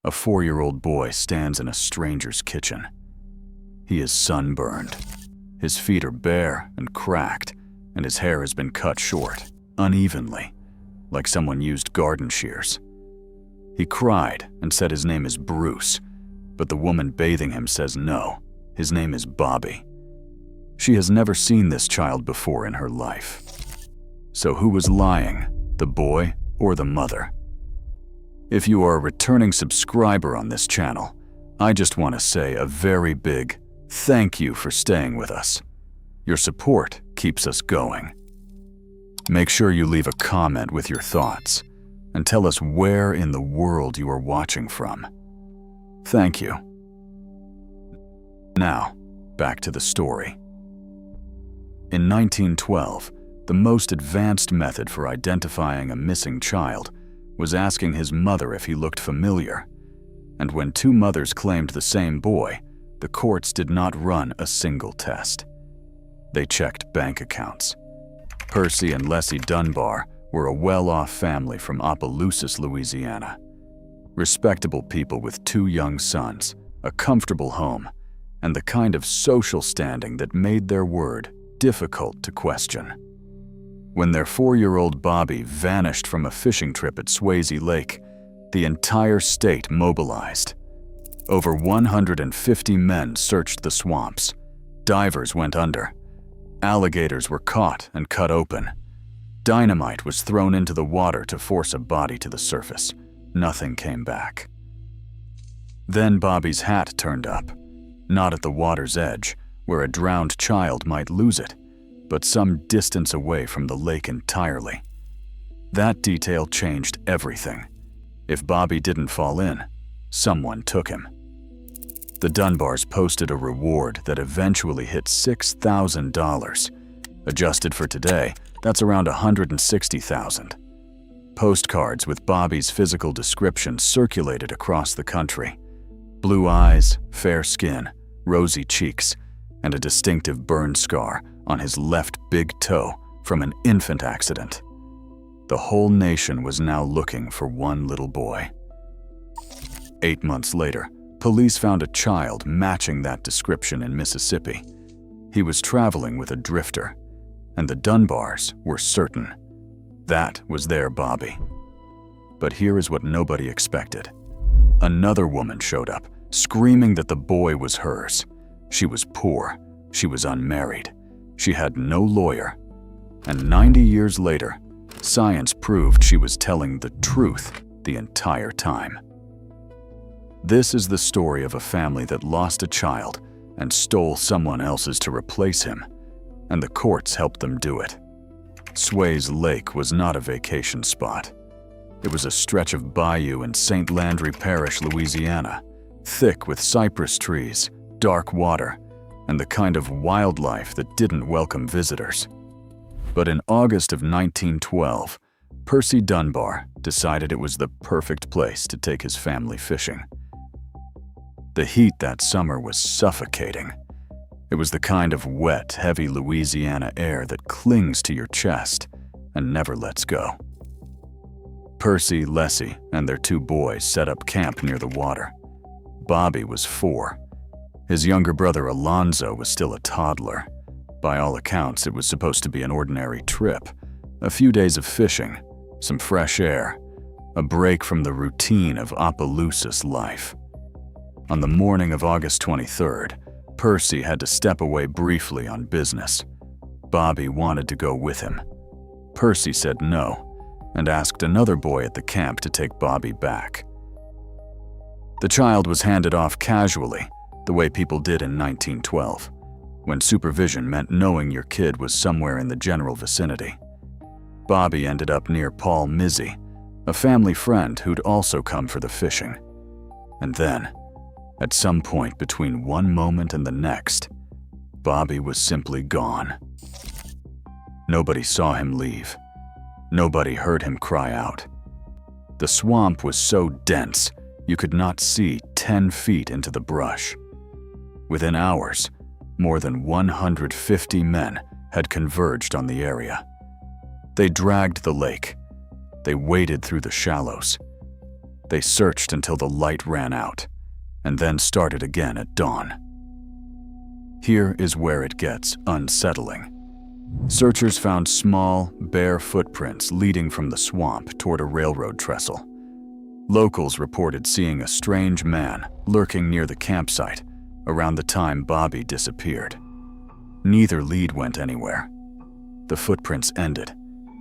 a 4-year-old boy stands in a stranger's kitchen. He is sunburned. His feet are bare and cracked, and his hair has been cut short, unevenly, like someone used garden shears. He cried and said his name is Bruce, but the woman bathing him says no, his name is Bobby. She has never seen this child before in her life. So who was lying, the boy or the mother? If you are a returning subscriber on this channel, I just want to say a very big thank you for staying with us. Your support keeps us going. Make sure you leave a comment with your thoughts and tell us where in the world you are watching from. Thank you. Now, back to the story. In 1912, the most advanced method for identifying a missing child was asking his mother if he looked familiar. And when 2 mothers claimed the same boy, the courts did not run a single test. They checked bank accounts. Percy and Leslie Dunbar were a well-off family from Opelousas, Louisiana. Respectable people with 2 young sons, a comfortable home, and the kind of social standing that made their word difficult to question. When their 4-year-old Bobby vanished from a fishing trip at Swayze Lake, the entire state mobilized. Over 150 men searched the swamps. Divers went under. Alligators were caught and cut open. Dynamite was thrown into the water to force a body to the surface. Nothing came back. Then Bobby's hat turned up, not at the water's edge, where a drowned child might lose it, but some distance away from the lake entirely. That detail changed everything. If Bobby didn't fall in, someone took him. The Dunbars posted a reward that eventually hit $6,000. Adjusted for today, that's around $160,000. Postcards with Bobby's physical description circulated across the country. Blue eyes, fair skin, rosy cheeks, and a distinctive burn scar on his left big toe from an infant accident. The whole nation was now looking for one little boy. 8 months later, police found a child matching that description in Mississippi. He was traveling with a drifter, and the Dunbars were certain that was their Bobby. But here is what nobody expected. Another woman showed up, screaming that the boy was hers. She was poor, she was unmarried, she had no lawyer, and 90 years later, science proved she was telling the truth the entire time. This is the story of a family that lost a child and stole someone else's to replace him, and the courts helped them do it. Swayze Lake was not a vacation spot. It was a stretch of bayou in St. Landry Parish, Louisiana, thick with cypress trees, dark water, and the kind of wildlife that didn't welcome visitors. But in August of 1912, Percy Dunbar decided it was the perfect place to take his family fishing. The heat that summer was suffocating. It was the kind of wet, heavy Louisiana air that clings to your chest and never lets go. Percy, Leslie, and their 2 boys set up camp near the water. Bobby was 4. His younger brother Alonzo was still a toddler. By all accounts, it was supposed to be an ordinary trip. A few days of fishing, some fresh air, a break from the routine of Opelousas life. On the morning of August 23rd, Percy had to step away briefly on business. Bobby wanted to go with him. Percy said no, and asked another boy at the camp to take Bobby back. The child was handed off casually, the way people did in 1912, when supervision meant knowing your kid was somewhere in the general vicinity. Bobby ended up near Paul Mizzy, a family friend who'd also come for the fishing. And then, at some point between one moment and the next, Bobby was simply gone. Nobody saw him leave. Nobody heard him cry out. The swamp was so dense, you could not see 10 feet into the brush. Within hours, more than 150 men had converged on the area. They dragged the lake. They waded through the shallows. They searched until the light ran out, and then started again at dawn. Here is where it gets unsettling. Searchers found small, bare footprints leading from the swamp toward a railroad trestle. Locals reported seeing a strange man lurking near the campsite around the time Bobby disappeared. Neither lead went anywhere. The footprints ended,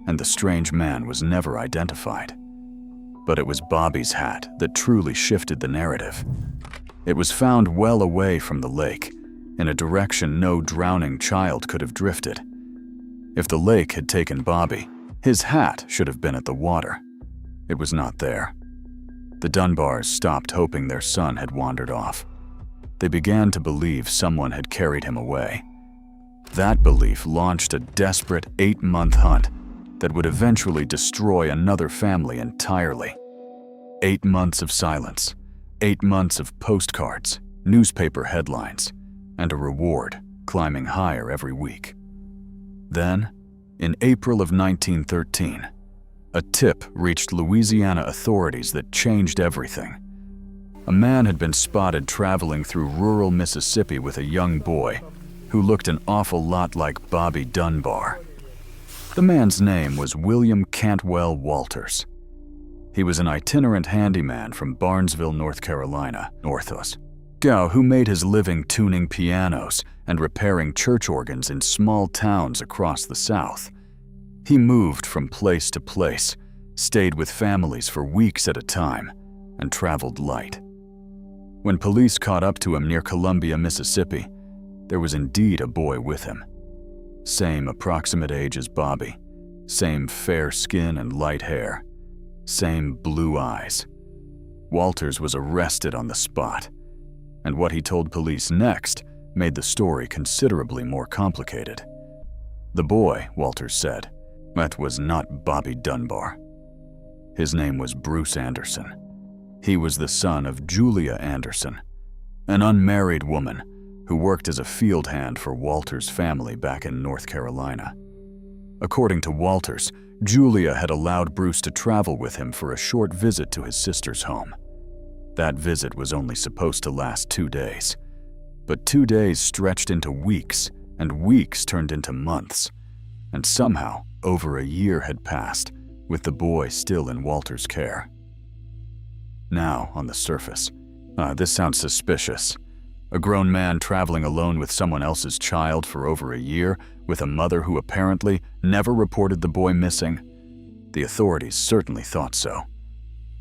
and the strange man was never identified. But it was Bobby's hat that truly shifted the narrative. It was found well away from the lake, in a direction no drowning child could have drifted. If the lake had taken Bobby, his hat should have been at the water. It was not there. The Dunbars stopped hoping their son had wandered off. They began to believe someone had carried him away. That belief launched a desperate 8-month hunt that would eventually destroy another family entirely. 8 months of silence, 8 months of postcards, newspaper headlines, and a reward climbing higher every week. Then, in April of 1913, a tip reached Louisiana authorities that changed everything. A man had been spotted traveling through rural Mississippi with a young boy who looked an awful lot like Bobby Dunbar. The man's name was William Cantwell Walters. He was an itinerant handyman from Barnesville, North Carolina, Northos, who made his living tuning pianos and repairing church organs in small towns across the South. He moved from place to place, stayed with families for weeks at a time, and traveled light. When police caught up to him near Columbia, Mississippi, there was indeed a boy with him. Same approximate age as Bobby, same fair skin and light hair, same blue eyes. Walters was arrested on the spot, and what he told police next made the story considerably more complicated. The boy, Walters said, that was not Bobby Dunbar. His name was Bruce Anderson. He was the son of Julia Anderson, an unmarried woman who worked as a field hand for Walters' family back in North Carolina. According to Walters, Julia had allowed Bruce to travel with him for a short visit to his sister's home. That visit was only supposed to last 2 days, but 2 days stretched into weeks, and weeks turned into months, and somehow over a year had passed, with the boy still in Walters' care. Now, on the surface, this sounds suspicious. A grown man traveling alone with someone else's child for over a year, with a mother who apparently never reported the boy missing. The authorities certainly thought so.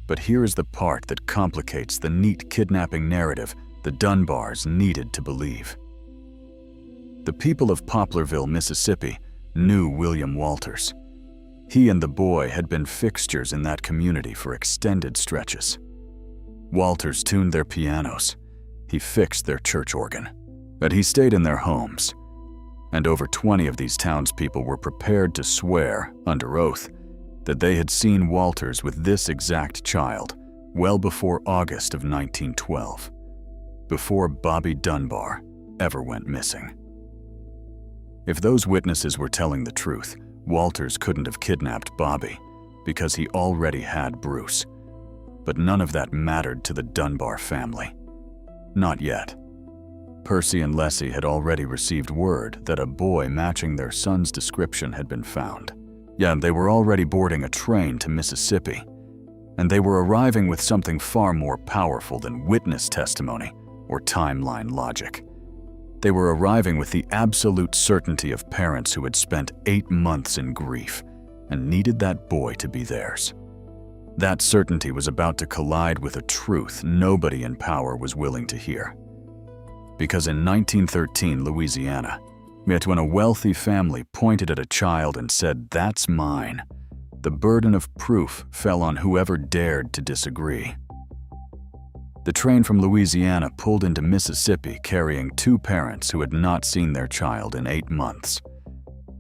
But here is the part that complicates the neat kidnapping narrative the Dunbars needed to believe. The people of Poplarville, Mississippi, knew William Walters. He and the boy had been fixtures in that community for extended stretches. Walters tuned their pianos. He fixed their church organ. But he stayed in their homes. And over 20 of these townspeople were prepared to swear, under oath, that they had seen Walters with this exact child well before August of 1912, before Bobby Dunbar ever went missing. If those witnesses were telling the truth, Walters couldn't have kidnapped Bobby because he already had Bruce. But none of that mattered to the Dunbar family. Not yet. Percy and Leslie had already received word that a boy matching their son's description had been found. Yeah, they were already boarding a train to Mississippi, and they were arriving with something far more powerful than witness testimony or timeline logic. They were arriving with the absolute certainty of parents who had spent 8 months in grief and needed that boy to be theirs. That certainty was about to collide with a truth nobody in power was willing to hear. Because in 1913 Louisiana, yet when a wealthy family pointed at a child and said, "That's mine," the burden of proof fell on whoever dared to disagree. The train from Louisiana pulled into Mississippi carrying 2 parents who had not seen their child in 8 months.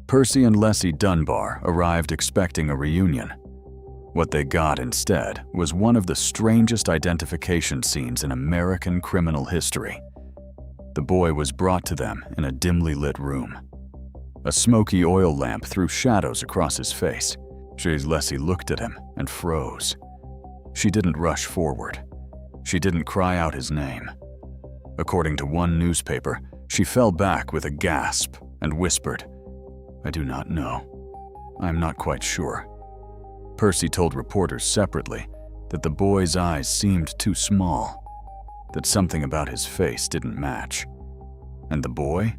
Percy and Leslie Dunbar arrived expecting a reunion. What they got instead was one of the strangest identification scenes in American criminal history. The boy was brought to them in a dimly lit room. A smoky oil lamp threw shadows across his face. Leslie looked at him and froze. She didn't rush forward. She didn't cry out his name. According to one newspaper, she fell back with a gasp and whispered, "I do not know. I am not quite sure." Percy told reporters separately that the boy's eyes seemed too small, that something about his face didn't match. And the boy?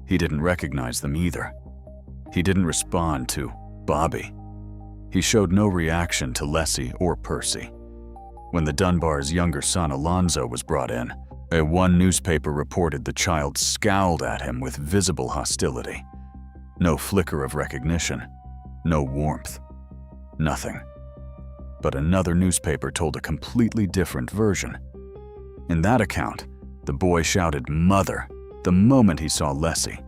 He didn't recognize them either. He didn't respond to Bobby. He showed no reaction to Leslie or Percy. When the Dunbar's younger son Alonzo was brought in, one newspaper reported the child scowled at him with visible hostility. No flicker of recognition, no warmth, nothing. But another newspaper told a completely different version. In that account, the boy shouted "Mother" the moment he saw Leslie,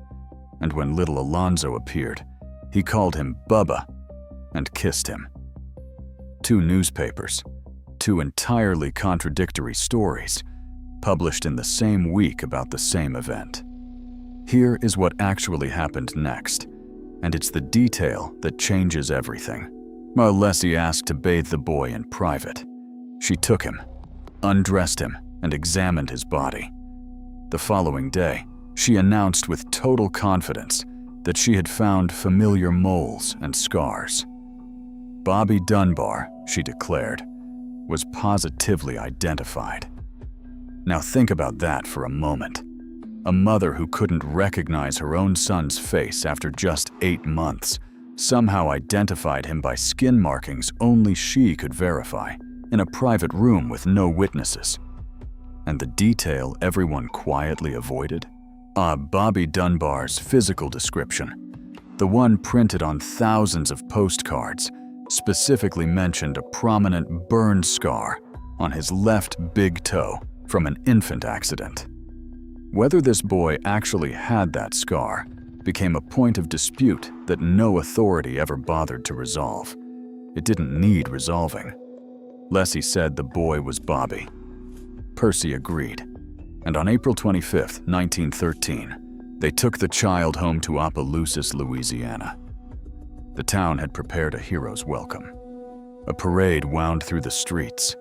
and when little Alonzo appeared, he called him Bubba and kissed him. Two newspapers, two entirely contradictory stories, published in the same week about the same event. Here is what actually happened next, and it's the detail that changes everything. Leslie asked to bathe the boy in private. She took him, undressed him, and examined his body. The following day, she announced with total confidence that she had found familiar moles and scars. Bobby Dunbar, she declared, was positively identified. Now think about that for a moment. A mother who couldn't recognize her own son's face after just 8 months somehow identified him by skin markings only she could verify, in a private room with no witnesses. And the detail everyone quietly avoided? Bobby Dunbar's physical description, the one printed on thousands of postcards, specifically mentioned a prominent burn scar on his left big toe from an infant accident. Whether this boy actually had that scar became a point of dispute that no authority ever bothered to resolve. It didn't need resolving. Leslie said the boy was Bobby. Percy agreed, and on April 25, 1913, they took the child home to Opelousas, Louisiana. The town had prepared a hero's welcome. A parade wound through the streets.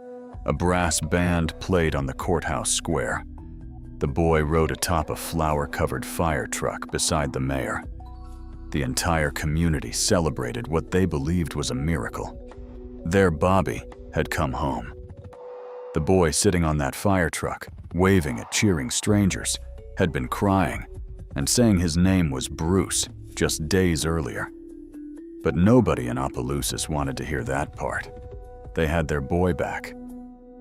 A brass band played on the courthouse square. The boy rode atop a flower-covered fire truck beside the mayor. The entire community celebrated what they believed was a miracle. Their Bobby had come home. The boy sitting on that fire truck, waving at cheering strangers, had been crying and saying his name was Bruce just days earlier. But nobody in Opelousas wanted to hear that part. They had their boy back.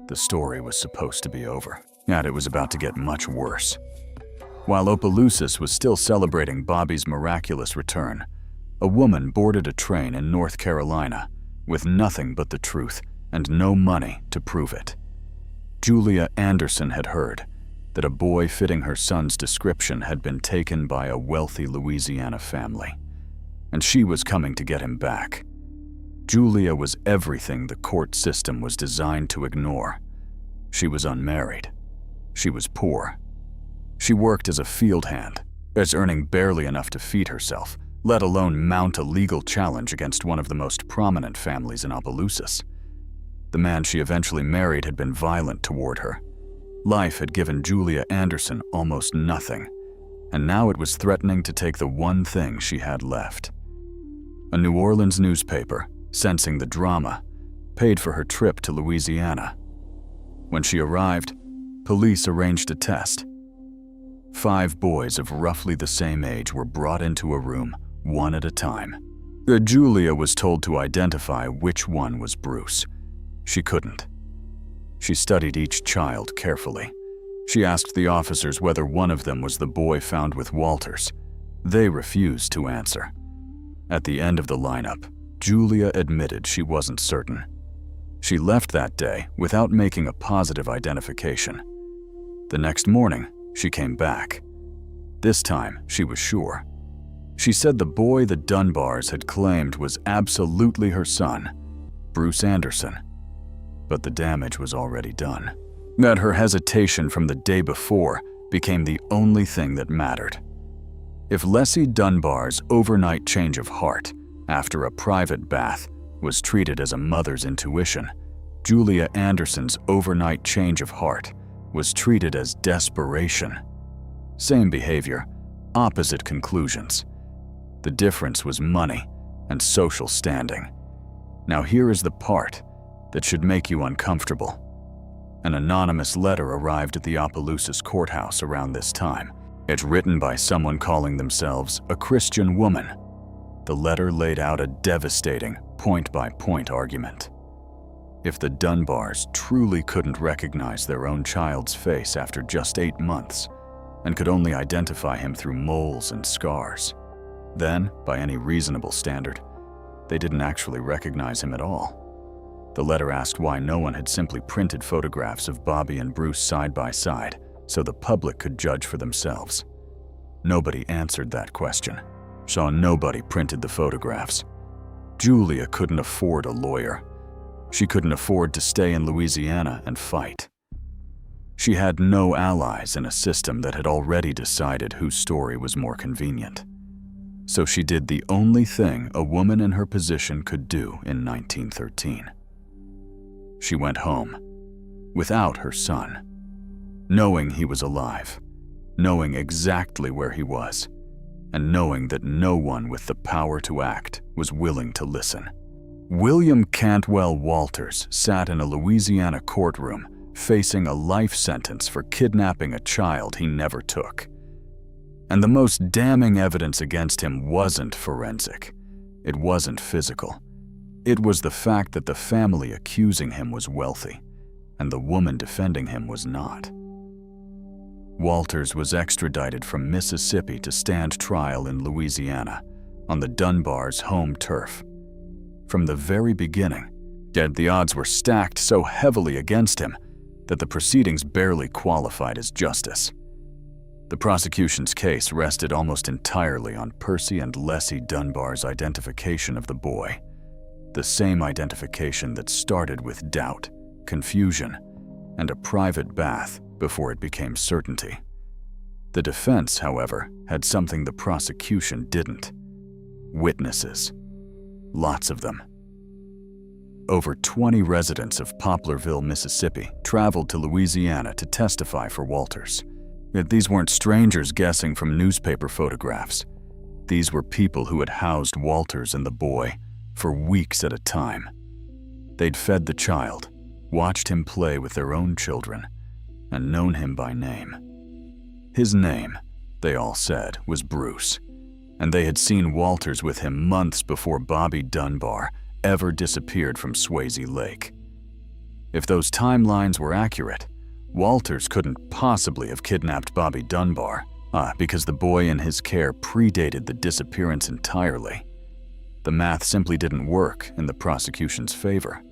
The story was supposed to be over, yet it was about to get much worse. While Opelousas was still celebrating Bobby's miraculous return, a woman boarded a train in North Carolina with nothing but the truth and no money to prove it. Julia Anderson had heard that a boy fitting her son's description had been taken by a wealthy Louisiana family, and she was coming to get him back. Julia was everything the court system was designed to ignore. She was unmarried. She was poor. She worked as a field hand, as earning barely enough to feed herself, let alone mount a legal challenge against one of the most prominent families in Opelousas. The man she eventually married had been violent toward her. Life had given Julia Anderson almost nothing, and now it was threatening to take the one thing she had left. A New Orleans newspaper, sensing the drama, paid for her trip to Louisiana. When she arrived, police arranged a test. 5 boys of roughly the same age were brought into a room, one at a time. Julia was told to identify which one was Bruce. She couldn't. She studied each child carefully. She asked the officers whether one of them was the boy found with Walters. They refused to answer. At the end of the lineup, Julia admitted she wasn't certain. She left that day without making a positive identification. The next morning, she came back. This time, she was sure. She said the boy the Dunbars had claimed was absolutely her son, Bruce Anderson. But the damage was already done. That her hesitation from the day before became the only thing that mattered. If Leslie Dunbar's overnight change of heart after a private bath was treated as a mother's intuition, Julia Anderson's overnight change of heart was treated as desperation. Same behavior, opposite conclusions. The difference was money and social standing. Now here is the part that should make you uncomfortable. An anonymous letter arrived at the Opelousas courthouse around this time. It's written by someone calling themselves a Christian woman. The letter laid out a devastating point-by-point argument. If the Dunbars truly couldn't recognize their own child's face after just 8 months and could only identify him through moles and scars, then, by any reasonable standard, they didn't actually recognize him at all. The letter asked why no one had simply printed photographs of Bobby and Bruce side by side so the public could judge for themselves. Nobody answered that question, so nobody printed the photographs. Julia couldn't afford a lawyer. She couldn't afford to stay in Louisiana and fight. She had no allies in a system that had already decided whose story was more convenient. So she did the only thing a woman in her position could do in 1913. She went home, without her son, knowing he was alive, knowing exactly where he was, and knowing that no one with the power to act was willing to listen. William Cantwell Walters sat in a Louisiana courtroom facing a life sentence for kidnapping a child he never took. And the most damning evidence against him wasn't forensic. It wasn't physical. It was the fact that the family accusing him was wealthy, and the woman defending him was not. Walters was extradited from Mississippi to stand trial in Louisiana, on the Dunbar's home turf. From the very beginning, yet the odds were stacked so heavily against him that the proceedings barely qualified as justice. The prosecution's case rested almost entirely on Percy and Leslie Dunbar's identification of the boy, the same identification that started with doubt, confusion, and a private bath before it became certainty. The defense, however, had something the prosecution didn't: witnesses. Lots of them. Over 20 residents of Poplarville, Mississippi, traveled to Louisiana to testify for Walters. Yet these weren't strangers guessing from newspaper photographs. These were people who had housed Walters and the boy for weeks at a time. They'd fed the child, watched him play with their own children, and known him by name. His name, they all said, was Bruce, and they had seen Walters with him months before Bobby Dunbar ever disappeared from Swayze Lake. If those timelines were accurate, Walters couldn't possibly have kidnapped Bobby Dunbar, because the boy in his care predated the disappearance entirely. The math simply didn't work in the prosecution's favor.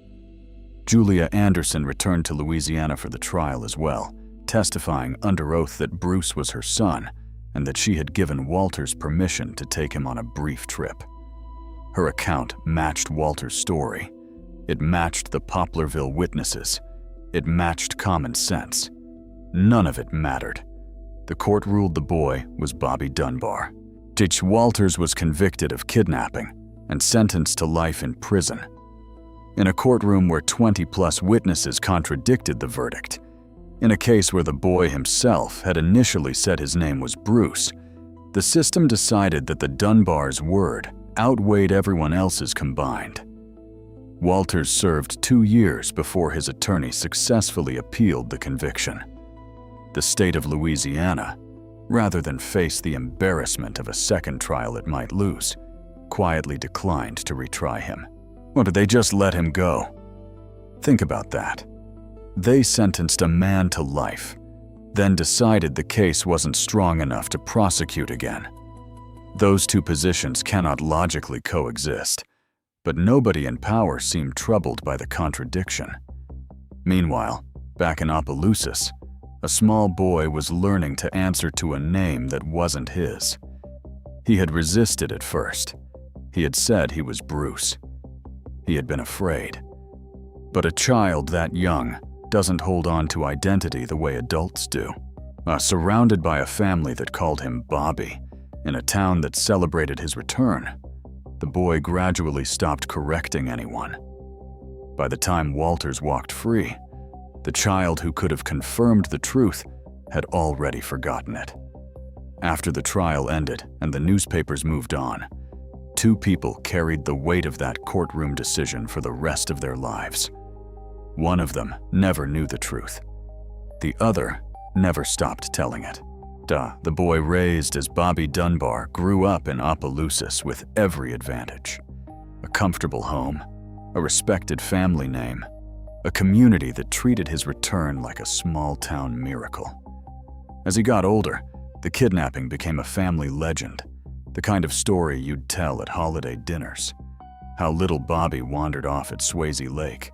Julia Anderson returned to Louisiana for the trial as well, testifying under oath that Bruce was her son and that she had given Walters permission to take him on a brief trip. Her account matched Walters' story. It matched the Poplarville witnesses. It matched common sense. None of it mattered. The court ruled the boy was Bobby Dunbar. Ditch Walters was convicted of kidnapping and sentenced to life in prison. In a courtroom where 20+ witnesses contradicted the verdict, in a case where the boy himself had initially said his name was Bruce, the system decided that the Dunbar's word outweighed everyone else's combined. Walters served 2 years before his attorney successfully appealed the conviction. The state of Louisiana, rather than face the embarrassment of a second trial it might lose, quietly declined to retry him. Or did they just let him go? Think about that. They sentenced a man to life, then decided the case wasn't strong enough to prosecute again. Those two positions cannot logically coexist, but nobody in power seemed troubled by the contradiction. Meanwhile, back in Opelousas, a small boy was learning to answer to a name that wasn't his. He had resisted at first. He had said he was Bruce. He had been afraid. But a child that young doesn't hold on to identity the way adults do. Surrounded by a family that called him Bobby, in a town that celebrated his return, the boy gradually stopped correcting anyone. By the time Walters walked free, the child who could have confirmed the truth had already forgotten it. After the trial ended and the newspapers moved on, two people carried the weight of that courtroom decision for the rest of their lives. One of them never knew the truth. The other never stopped telling it. The boy raised as Bobby Dunbar grew up in Opelousas with every advantage. A comfortable home, a respected family name, a community that treated his return like a small-town miracle. As he got older, the kidnapping became a family legend, the kind of story you'd tell at holiday dinners. How little Bobby wandered off at Swayze Lake,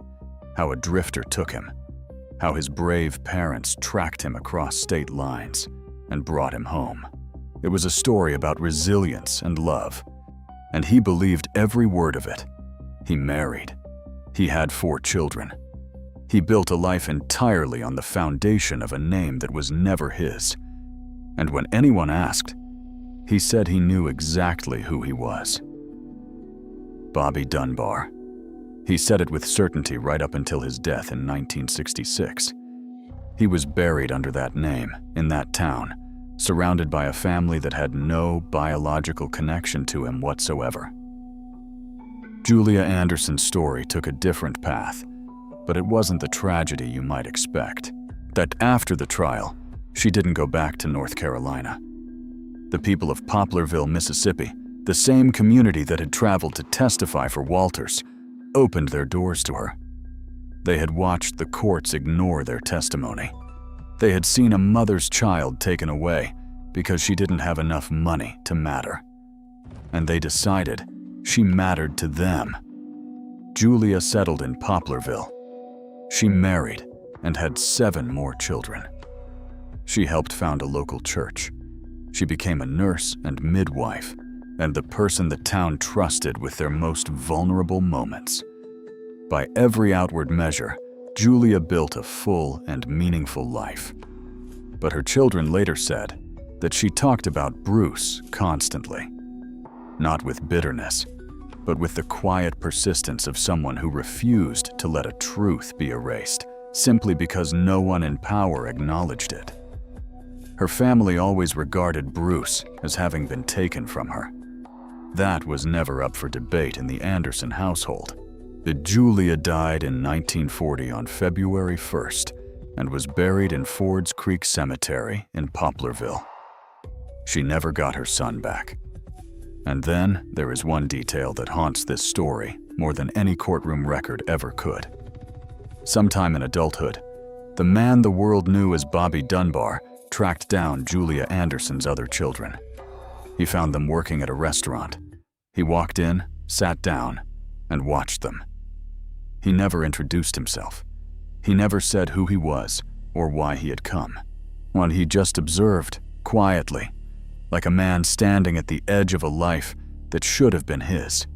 how a drifter took him, how his brave parents tracked him across state lines and brought him home. It was a story about resilience and love, and he believed every word of it. He married. He had 4 children. He built a life entirely on the foundation of a name that was never his. And when anyone asked, he said he knew exactly who he was. Bobby Dunbar. He said it with certainty right up until his death in 1966. He was buried under that name, in that town, surrounded by a family that had no biological connection to him whatsoever. Julia Anderson's story took a different path, but it wasn't the tragedy you might expect. That after the trial, she didn't go back to North Carolina. The people of Poplarville, Mississippi, the same community that had traveled to testify for Walters, opened their doors to her. They had watched the courts ignore their testimony. They had seen a mother's child taken away because she didn't have enough money to matter. And they decided she mattered to them. Julia settled in Poplarville. She married and had 7 more children. She helped found a local church. She became a nurse and midwife, and the person the town trusted with their most vulnerable moments. By every outward measure, Julia built a full and meaningful life. But her children later said that she talked about Bruce constantly. Not with bitterness, but with the quiet persistence of someone who refused to let a truth be erased, simply because no one in power acknowledged it. Her family always regarded Bruce as having been taken from her. That was never up for debate in the Anderson household. Julia died in 1940 on February 1st and was buried in Fords Creek Cemetery in Poplarville. She never got her son back. And then there is one detail that haunts this story more than any courtroom record ever could. Sometime in adulthood, the man the world knew as Bobby Dunbar tracked down Julia Anderson's other children. He found them working at a restaurant. He walked in, sat down, and watched them. He never introduced himself. He never said who he was or why he had come. He just observed, quietly, like a man standing at the edge of a life that should have been his.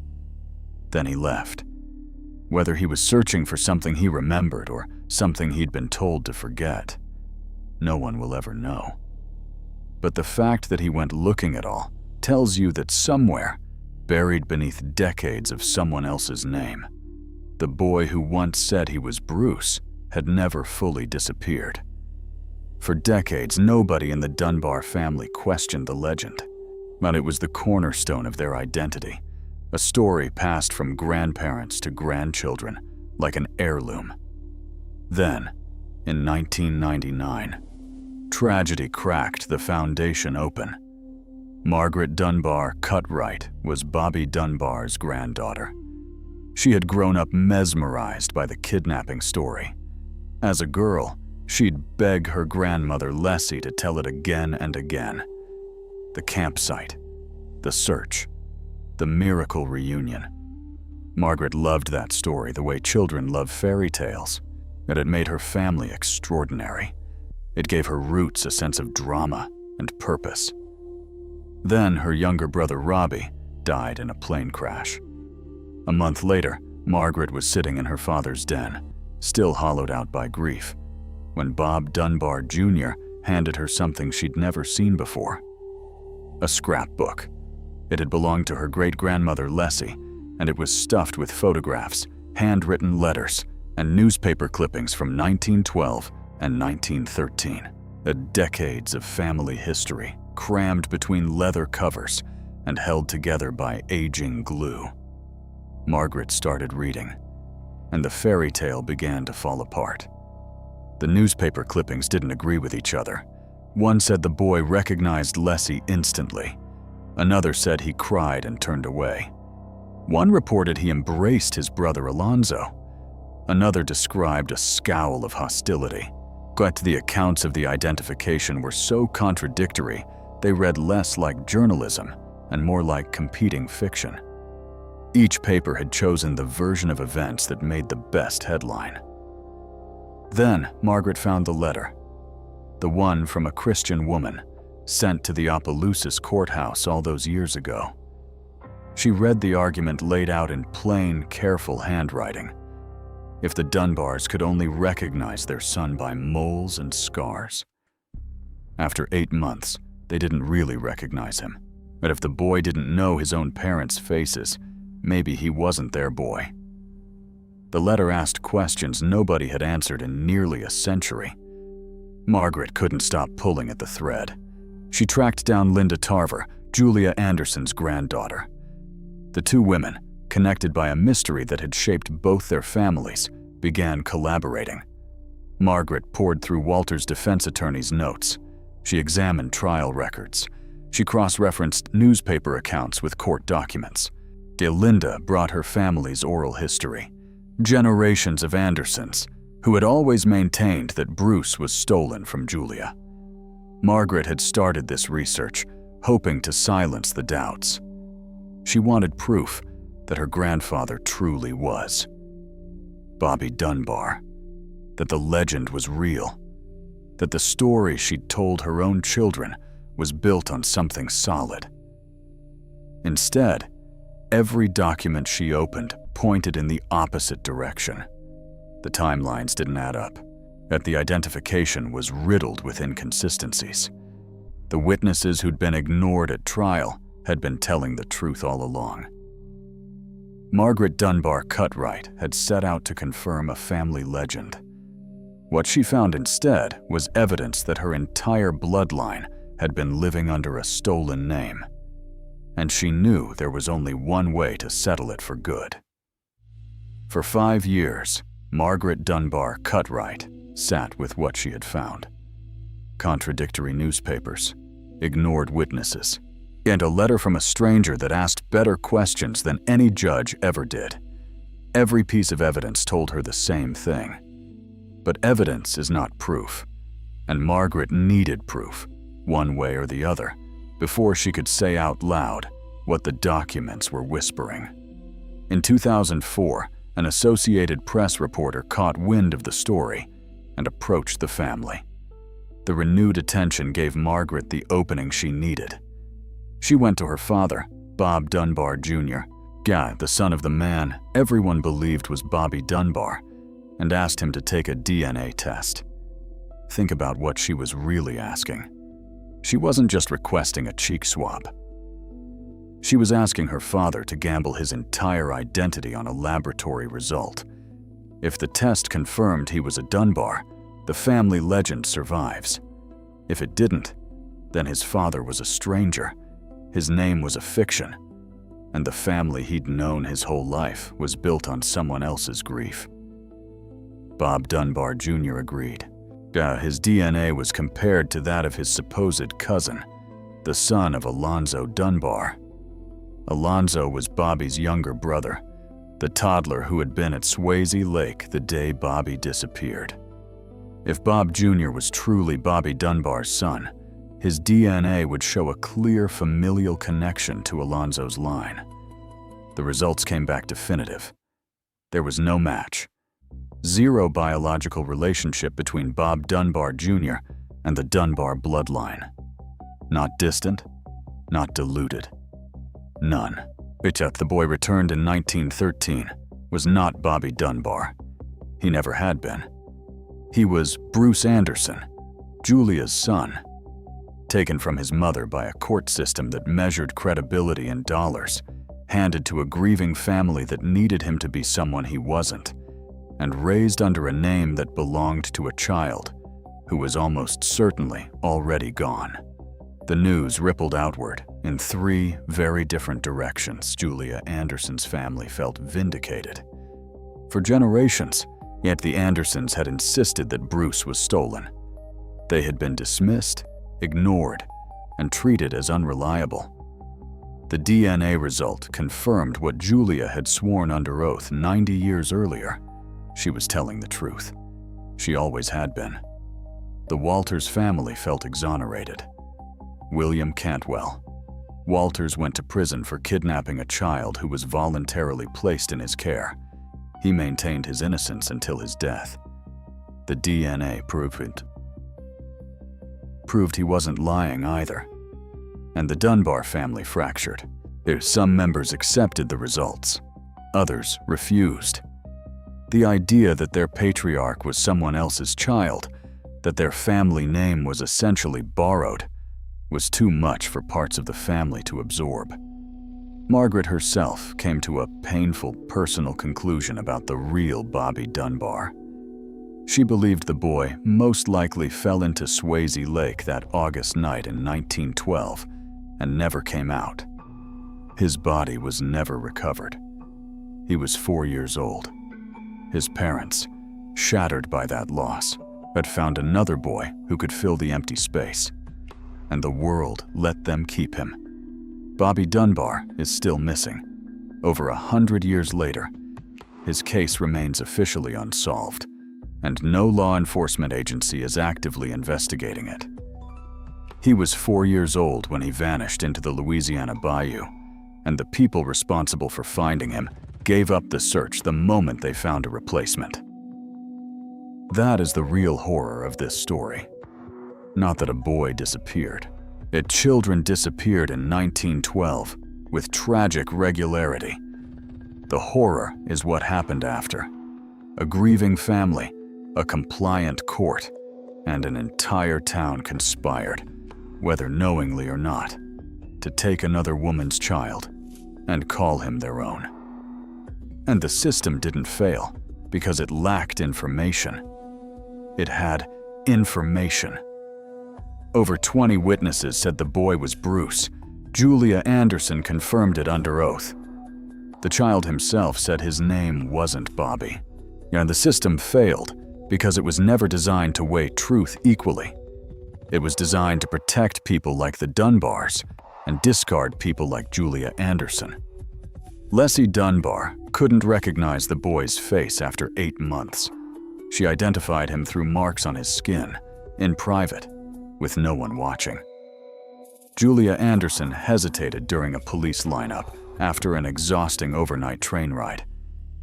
Then he left. Whether he was searching for something he remembered or something he'd been told to forget, no one will ever know. But the fact that he went looking at all tells you that somewhere, buried beneath decades of someone else's name, the boy who once said he was Bruce had never fully disappeared. For decades, nobody in the Dunbar family questioned the legend, but it was the cornerstone of their identity, a story passed from grandparents to grandchildren like an heirloom. Then, in 1999, tragedy cracked the foundation open. Margaret Dunbar Cutright was Bobby Dunbar's granddaughter. She had grown up mesmerized by the kidnapping story. As a girl, she'd beg her grandmother Leslie to tell it again and again. The campsite, the search, the miracle reunion. Margaret loved that story the way children love fairy tales, and it made her family extraordinary. It gave her roots a sense of drama and purpose. Then her younger brother Robbie died in a plane crash. A month later, Margaret was sitting in her father's den, still hollowed out by grief, when Bob Dunbar Jr. handed her something she'd never seen before. A scrapbook. It had belonged to her great-grandmother Leslie, and it was stuffed with photographs, handwritten letters, and newspaper clippings from 1912 and 1913. Decades of family history crammed between leather covers and held together by aging glue. Margaret started reading, and the fairy tale began to fall apart. The newspaper clippings didn't agree with each other. One said the boy recognized Leslie instantly. Another said he cried and turned away. One reported he embraced his brother Alonzo. Another described a scowl of hostility. But the accounts of the identification were so contradictory, they read less like journalism and more like competing fiction. Each paper had chosen the version of events that made the best headline. Then Margaret found the letter, the one from a Christian woman sent to the Opelousas courthouse all those years ago. She read the argument laid out in plain, careful handwriting. If the Dunbars could only recognize their son by moles and scars. After 8 months, they didn't really recognize him. But if the boy didn't know his own parents' faces, maybe he wasn't their boy. The letter asked questions nobody had answered in nearly a century. Margaret couldn't stop pulling at the thread. She tracked down Linda Tarver, Julia Anderson's granddaughter. The two women, connected by a mystery that had shaped both their families, began collaborating. Margaret pored through Walter's defense attorney's notes. She examined trial records. She cross-referenced newspaper accounts with court documents. Linda brought her family's oral history. Generations of Andersons, who had always maintained that Bruce was stolen from Julia. Margaret had started this research, hoping to silence the doubts. She wanted proof that her grandfather truly was Bobby Dunbar, that the legend was real, that the story she'd told her own children was built on something solid. Instead, every document she opened pointed in the opposite direction. The timelines didn't add up, yet the identification was riddled with inconsistencies. The witnesses who'd been ignored at trial had been telling the truth all along. Margaret Dunbar Cutright had set out to confirm a family legend. What she found instead was evidence that her entire bloodline had been living under a stolen name, and she knew there was only one way to settle it for good. For 5 years, Margaret Dunbar Cutright sat with what she had found. Contradictory newspapers, ignored witnesses, and a letter from a stranger that asked better questions than any judge ever did. Every piece of evidence told her the same thing. But evidence is not proof, and Margaret needed proof, one way or the other, before she could say out loud what the documents were whispering. In 2004, an Associated Press reporter caught wind of the story and approached the family. The renewed attention gave Margaret the opening she needed. She went to her father, Bob Dunbar Jr., the son of the man everyone believed was Bobby Dunbar, and asked him to take a DNA test. Think about what she was really asking. She wasn't just requesting a cheek swab. She was asking her father to gamble his entire identity on a laboratory result. If the test confirmed he was a Dunbar, the family legend survives. If it didn't, then his father was a stranger, his name was a fiction, and the family he'd known his whole life was built on someone else's grief. Bob Dunbar Jr. agreed. His DNA was compared to that of his supposed cousin, the son of Alonzo Dunbar. Alonzo was Bobby's younger brother, the toddler who had been at Swayze Lake the day Bobby disappeared. If Bob Jr. was truly Bobby Dunbar's son, his DNA would show a clear familial connection to Alonzo's line. The results came back definitive. There was no match. Zero biological relationship between Bob Dunbar Jr. and the Dunbar bloodline. Not distant, not diluted. None. The boy returned in 1913 was not Bobby Dunbar. He never had been. He was Bruce Anderson, Julia's son, taken from his mother by a court system that measured credibility in dollars, handed to a grieving family that needed him to be someone he wasn't, and raised under a name that belonged to a child who was almost certainly already gone. The news rippled outward in 3 very different directions. Julia Anderson's family felt vindicated. For generations, yet the Andersons had insisted that Bruce was stolen. They had been dismissed, ignored, and treated as unreliable. The DNA result confirmed what Julia had sworn under oath 90 years earlier. She was telling the truth. She always had been. The Walters family felt exonerated. William Cantwell. Walters went to prison for kidnapping a child who was voluntarily placed in his care. He maintained his innocence until his death. The DNA proved he wasn't lying either. And the Dunbar family fractured. Some members accepted the results. Others refused. The idea that their patriarch was someone else's child, that their family name was essentially borrowed, was too much for parts of the family to absorb. Margaret herself came to a painful personal conclusion about the real Bobby Dunbar. She believed the boy most likely fell into Swayze Lake that August night in 1912 and never came out. His body was never recovered. He was 4 years old. His parents, shattered by that loss, had found another boy who could fill the empty space, and the world let them keep him. Bobby Dunbar is still missing. Over 100 years later, his case remains officially unsolved, and no law enforcement agency is actively investigating it. He was 4 years old when he vanished into the Louisiana bayou, and the people responsible for finding him gave up the search the moment they found a replacement. That is the real horror of this story. Not that a boy disappeared. Children disappeared in 1912 with tragic regularity. The horror is what happened after. A grieving family, a compliant court, and an entire town conspired, whether knowingly or not, to take another woman's child and call him their own. And the system didn't fail because it lacked information. It had information. Over 20 witnesses said the boy was Bruce. Julia Anderson confirmed it under oath. The child himself said his name wasn't Bobby. And the system failed because it was never designed to weigh truth equally. It was designed to protect people like the Dunbars and discard people like Julia Anderson. Leslie Dunbar couldn't recognize the boy's face after 8 months. She identified him through marks on his skin, in private, with no one watching. Julia Anderson hesitated during a police lineup after an exhausting overnight train ride,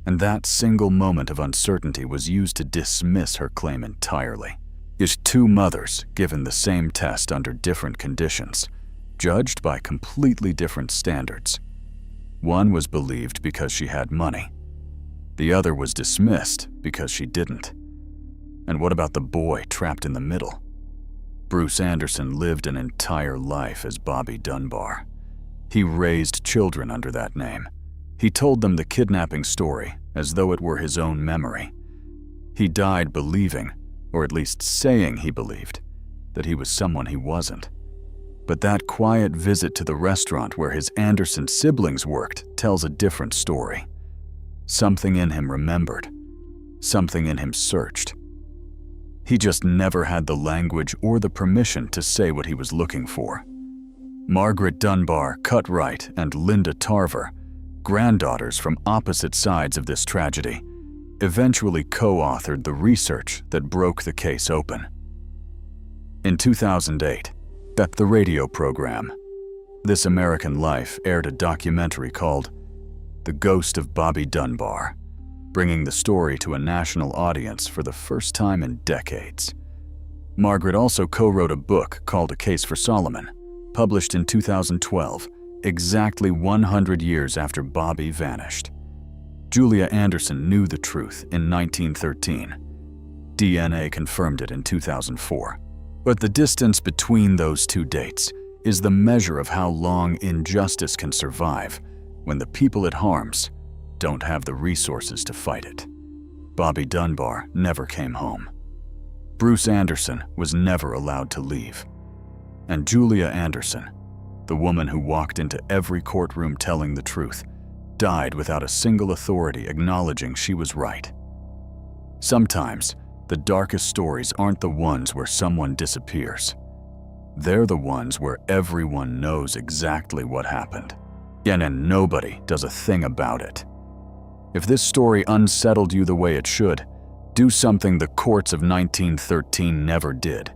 and that single moment of uncertainty was used to dismiss her claim entirely. Is 2 mothers given the same test under different conditions, judged by completely different standards. One was believed because she had money. The other was dismissed because she didn't. And what about the boy trapped in the middle? Bruce Anderson lived an entire life as Bobby Dunbar. He raised children under that name. He told them the kidnapping story as though it were his own memory. He died believing, or at least saying he believed, that he was someone he wasn't. But that quiet visit to the restaurant where his Anderson siblings worked tells a different story. Something in him remembered. Something in him searched. He just never had the language or the permission to say what he was looking for. Margaret Dunbar Cutright and Linda Tarver, granddaughters from opposite sides of this tragedy, eventually co-authored the research that broke the case open. In 2008, at the radio program, This American Life aired a documentary called The Ghost of Bobby Dunbar, bringing the story to a national audience for the first time in decades. Margaret also co-wrote a book called A Case for Solomon, published in 2012, exactly 100 years after Bobby vanished. Julia Anderson knew the truth in 1913. DNA confirmed it in 2004. But the distance between those 2 dates is the measure of how long injustice can survive when the people it harms don't have the resources to fight it. Bobby Dunbar never came home. Bruce Anderson was never allowed to leave. And Julia Anderson, the woman who walked into every courtroom telling the truth, died without a single authority acknowledging she was right. Sometimes, the darkest stories aren't the ones where someone disappears. They're the ones where everyone knows exactly what happened, and nobody does a thing about it. If this story unsettled you the way it should, do something the courts of 1913 never did.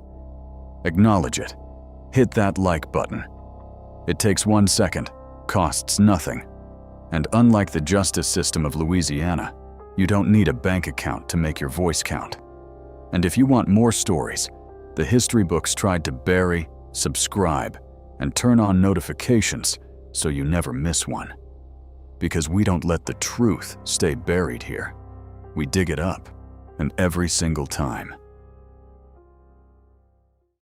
Acknowledge it. Hit that like button. It takes 1 second, costs nothing, and unlike the justice system of Louisiana, you don't need a bank account to make your voice count. And if you want more stories, the history books tried to bury, subscribe, and turn on notifications so you never miss one. Because we don't let the truth stay buried here. We dig it up, and every single time,